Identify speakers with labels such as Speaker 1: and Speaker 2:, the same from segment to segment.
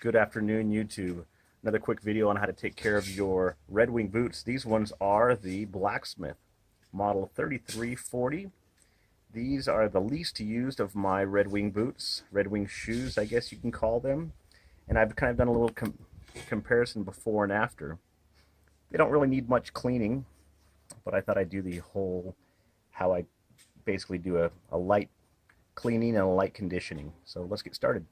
Speaker 1: Good afternoon, YouTube. Another quick video on how to take care of your Red Wing boots. These ones are the Blacksmith model 3340. These are the least used of my Red Wing boots, Red Wing shoes, I guess you can call them. And I've kind of done a little comparison before and after. They don't really need much cleaning, but I thought I'd do the whole, how I basically do a light cleaning and a light conditioning. So let's get started.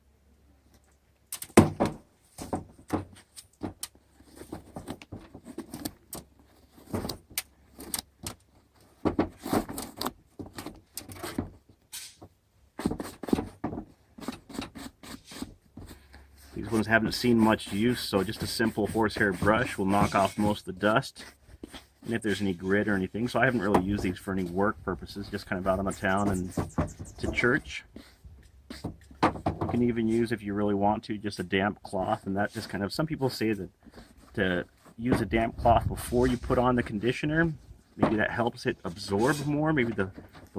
Speaker 1: These ones haven't seen much use, so just a simple horsehair brush will knock off most of the dust, and if there's any grit or anything. So I haven't really used these for any work purposes, just kind of out on the town and to church. You can even use, if you really want to, just a damp cloth, and that just kind of, some people say that to use a damp cloth before you put on the conditioner, maybe that helps it absorb more, maybe the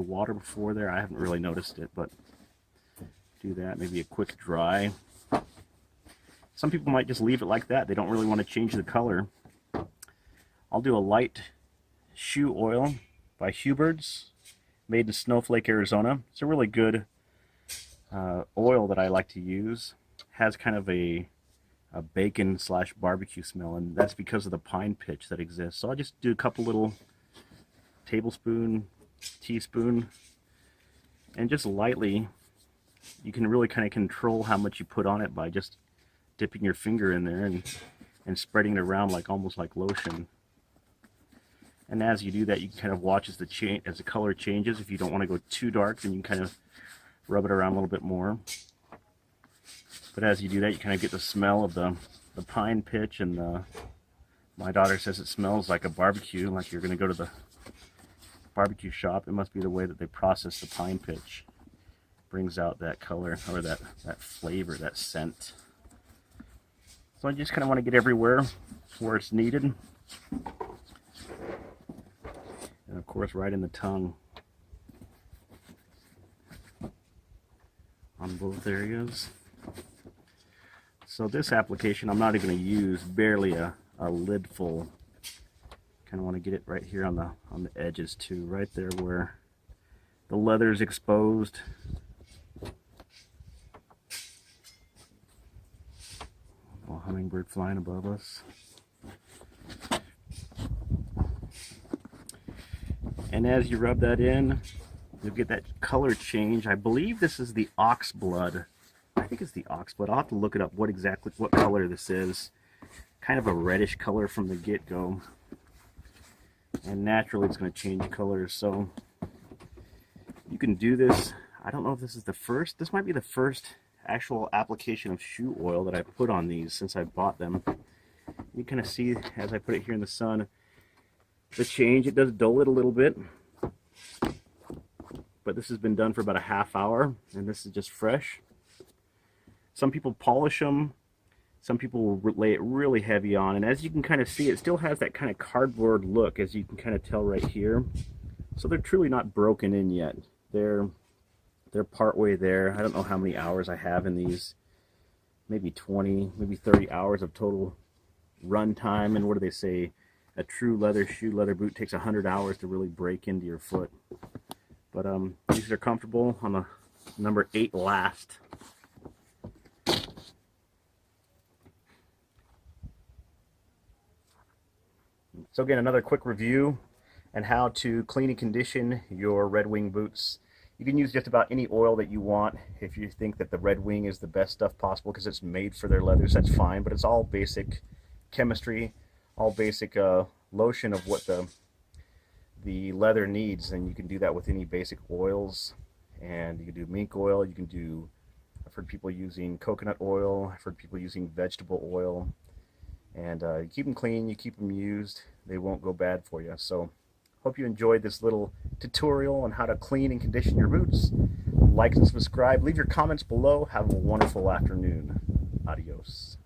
Speaker 1: water before there. I haven't really noticed it, but do that, maybe a quick dry. Some people might just leave it like that. They don't really want to change the color. I'll do a light shoe oil by Huberd's, made in Snowflake, Arizona. It's a really good oil that I like to use. Has kind of a bacon / barbecue smell, and that's because of the pine pitch that exists. So I'll just do a couple little tablespoon, teaspoon, and just lightly. You can really kind of control how much you put on it by just dipping your finger in there and spreading it around like almost like lotion. And as you do that, you can kind of watch as the color changes. If you don't want to go too dark, then you can kind of rub it around a little bit more. But as you do that, you kind of get the smell of the pine pitch, and my daughter says it smells like a barbecue, like you're going to go to the barbecue shop. It must be the way that they process the pine pitch. Brings out that color, or that flavor, that scent. So I just kind of want to get everywhere where it's needed. And of course right in the tongue. On both areas. So this application I'm not even going to use, barely a lid full. Kind of want to get it right here on the edges too, right there where the leather is exposed. Hummingbird flying above us. And as you rub that in, you'll get that color change. I believe this is the ox blood. I think it's the ox blood. I'll have to look it up what color this is. Kind of a reddish color from the get-go. And naturally it's going to change colors. So you can do this. I don't know if this is the first. This might be the first actual application of shoe oil that I put on these since I bought them. You kind of see as I put it here in the sun the change. It does dull it a little bit, but this has been done for about a half hour, and this is just fresh. Some people polish them, some people will lay it really heavy on, and as you can kind of see, it still has that kind of cardboard look, as you can kind of tell right here. So they're truly not broken in yet. They're partway there. I don't know how many hours I have in these. Maybe 20, maybe 30 hours of total run time. And what do they say? A true leather boot takes 100 hours to really break into your foot. But these are comfortable on the number 8 last. So again, another quick review on how to clean and condition your Red Wing boots. You can use just about any oil that you want. If you think that the Red Wing is the best stuff possible because it's made for their leathers, that's fine, but it's all basic chemistry, all basic lotion of what the leather needs, and you can do that with any basic oils. And you can do mink oil, you can do, I've heard people using coconut oil, I've heard people using vegetable oil, and you keep them clean, you keep them used, they won't go bad for you. So hope you enjoyed this little tutorial on how to clean and condition your boots. Like and subscribe. Leave your comments below. Have a wonderful afternoon. Adios.